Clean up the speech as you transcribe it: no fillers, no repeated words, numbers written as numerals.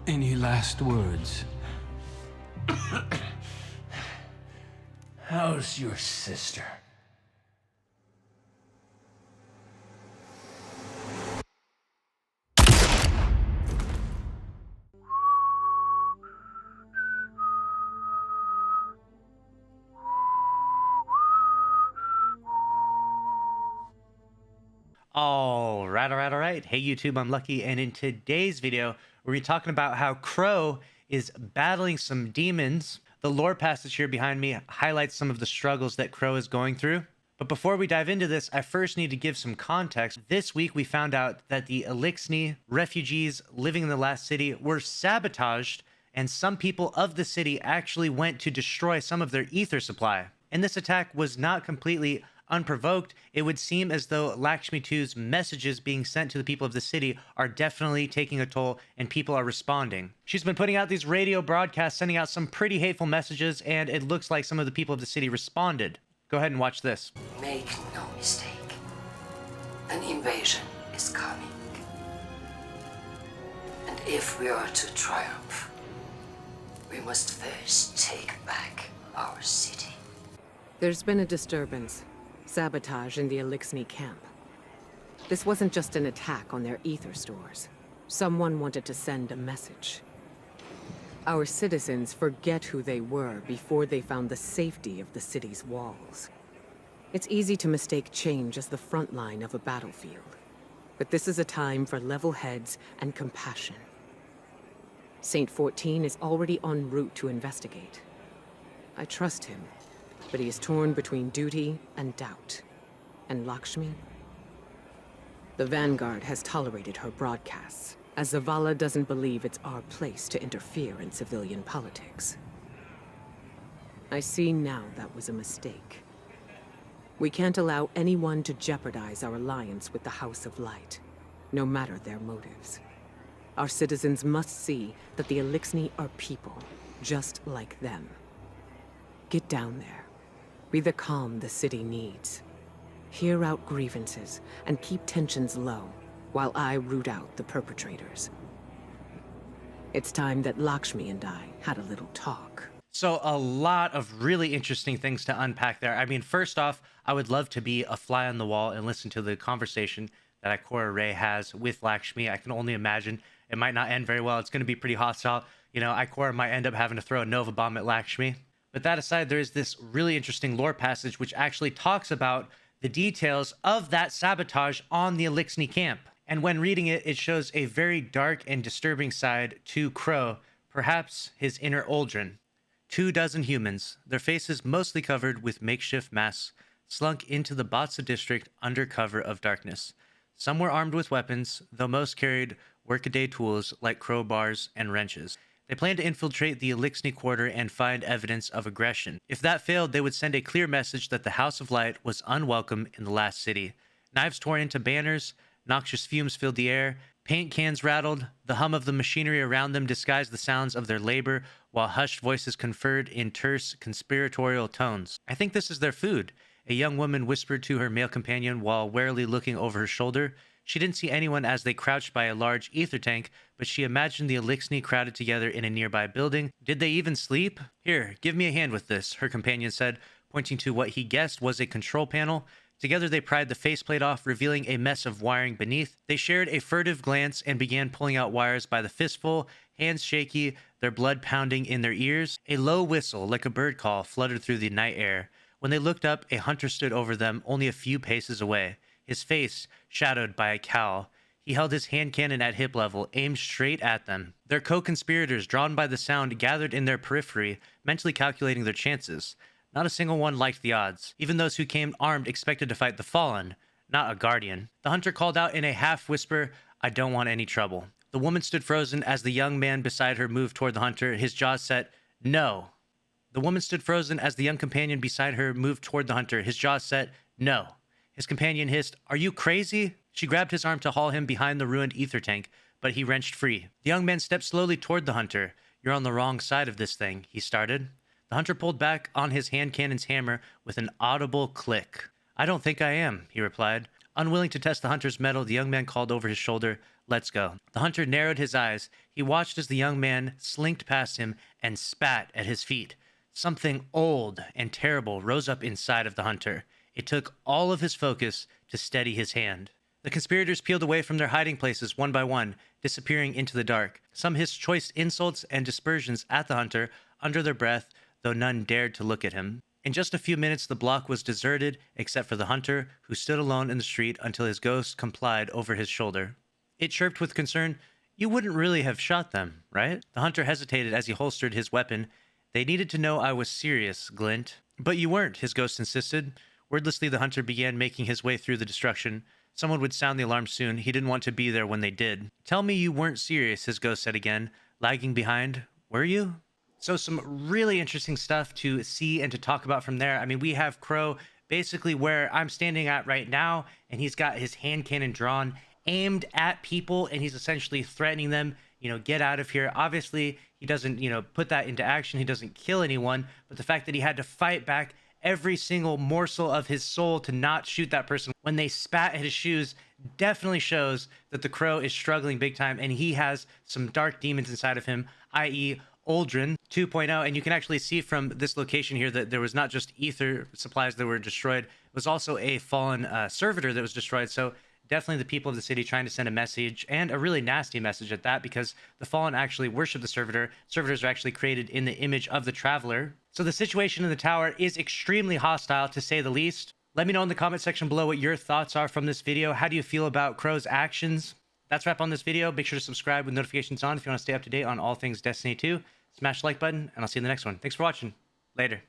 Any last words? How's your sister? All right. Hey YouTube, I'm Lucky, and in today's video, we're talking about how Crow is battling some demons. The lore passage here behind me highlights some of the struggles that Crow is going through. But before we dive into this, I first need to give some context. This week, we found out that the Elixni refugees living in the last city were sabotaged, and some people of the city actually went to destroy some of their ether supply. And this attack was not completely unprovoked. It would seem as though Lakshmi 2's messages being sent to the people of the city are definitely taking a toll, and people are responding. She's been putting out these radio broadcasts, sending out some pretty hateful messages, and it looks like some of the people of the city responded. Go ahead and watch this. Make no mistake. An invasion is coming. And if we are to triumph, we must first take back our city. There's been a disturbance. Sabotage in the Elixni camp. This wasn't just an attack on their ether stores. Someone wanted to send a message. Our citizens forget who they were before they found the safety of the city's walls. It's easy to mistake change as the front line of a battlefield. But this is a time for level heads and compassion. Saint 14 is already en route to investigate. I trust him. But he is torn between duty and doubt. And Lakshmi? The Vanguard has tolerated her broadcasts, as Zavala doesn't believe it's our place to interfere in civilian politics. I see now that was a mistake. We can't allow anyone to jeopardize our alliance with the House of Light, no matter their motives. Our citizens must see that the Elixni are people, just like them. Get down there. Be the calm the city needs. Hear out grievances and keep tensions low while I root out the perpetrators. It's time that Lakshmi and I had a little talk. So a lot of really interesting things to unpack there. I mean, first off, I would love to be a fly on the wall and listen to the conversation that Ikora Ray has with Lakshmi. I can only imagine it might not end very well. It's going to be pretty hostile. You know, Ikora might end up having to throw a Nova bomb at Lakshmi. But that aside, there is this really interesting lore passage which actually talks about the details of that sabotage on the Elixni camp. And when reading it, it shows a very dark and disturbing side to Crow, perhaps his inner Uldren. 24 humans, their faces mostly covered with makeshift masks, slunk into the Batsa district under cover of darkness. Some were armed with weapons, though most carried workaday tools like crowbars and wrenches. They planned to infiltrate the Elixni quarter and find evidence of aggression. If that failed, they would send a clear message that the House of Light was unwelcome in the last city. Knives tore into banners, noxious fumes filled the air, paint cans rattled, the hum of the machinery around them disguised the sounds of their labor, while hushed voices conferred in terse, conspiratorial tones. "I think this is their food," a young woman whispered to her male companion while warily looking over her shoulder. She didn't see anyone as they crouched by a large ether tank, but she imagined the Elixni crowded together in a nearby building. "Did they even sleep? Here, give me a hand with this," her companion said, pointing to what he guessed was a control panel. Together they pried the faceplate off, revealing a mess of wiring beneath. They shared a furtive glance and began pulling out wires by the fistful, hands shaky, their blood pounding in their ears. A low whistle, like a bird call, fluttered through the night air. When they looked up, a hunter stood over them, only a few paces away, his face shadowed by a cowl. He held his hand cannon at hip level, aimed straight at them. Their co-conspirators, drawn by the sound, gathered in their periphery, mentally calculating their chances. Not a single one liked the odds. Even those who came armed expected to fight the Fallen, not a Guardian. The hunter called out in a half-whisper, "I don't want any trouble." The woman stood frozen as the young man beside her moved toward the hunter, his jaws set. "No." The woman stood frozen as the young companion beside her moved toward the hunter, his jaws set. "No." His companion hissed, "Are you crazy?" She grabbed his arm to haul him behind the ruined ether tank, but he wrenched free. The young man stepped slowly toward the hunter. "You're on the wrong side of this thing," he started. The hunter pulled back on his hand cannon's hammer with an audible click. "I don't think I am," he replied. Unwilling to test the hunter's mettle, the young man called over his shoulder, Let's go. The hunter narrowed his eyes. He watched as the young man slinked past him and spat at his feet. Something old and terrible rose up inside of the hunter. It took all of his focus to steady his hand. The conspirators peeled away from their hiding places one by one, disappearing into the dark. Some hissed choice insults and dispersions at the hunter under their breath, though none dared to look at him. In just a few minutes, the block was deserted, except for the hunter, who stood alone in the street until his ghost complied over his shoulder. It chirped with concern, "You wouldn't really have shot them, right?" The hunter hesitated as he holstered his weapon. "They needed to know I was serious, Glint." "But you weren't," his ghost insisted. Wordlessly, the hunter began making his way through the destruction. Someone would sound the alarm soon. He didn't want to be there when they did. "Tell me you weren't serious," his ghost said again, lagging behind. "Were you?" So some really interesting stuff to see and to talk about from there. I mean, we have Crow basically where I'm standing at right now, and he's got his hand cannon drawn, aimed at people, and he's essentially threatening them, get out of here. Obviously, he doesn't, put that into action. He doesn't kill anyone, but the fact that he had to fight back every single morsel of his soul to not shoot that person when they spat at his shoes definitely shows that the Crow is struggling big time, and he has some dark demons inside of him, i.e. Uldren 2.0, and you can actually see from this location here that there was not just ether supplies that were destroyed, it was also a fallen servitor that was destroyed. So definitely the people of the city trying to send a message, and a really nasty message at that, because the fallen actually worship the servitor. Servitors are actually created in the image of the traveler. So the situation in the tower is extremely hostile, to say the least. Let me know in the comment section below what your thoughts are from this video. How do you feel about Crow's actions? That's a wrap on this video. Make sure to subscribe with notifications on if you want to stay up to date on all things Destiny 2. Smash the like button, and I'll see you in the next one. Thanks for watching. Later.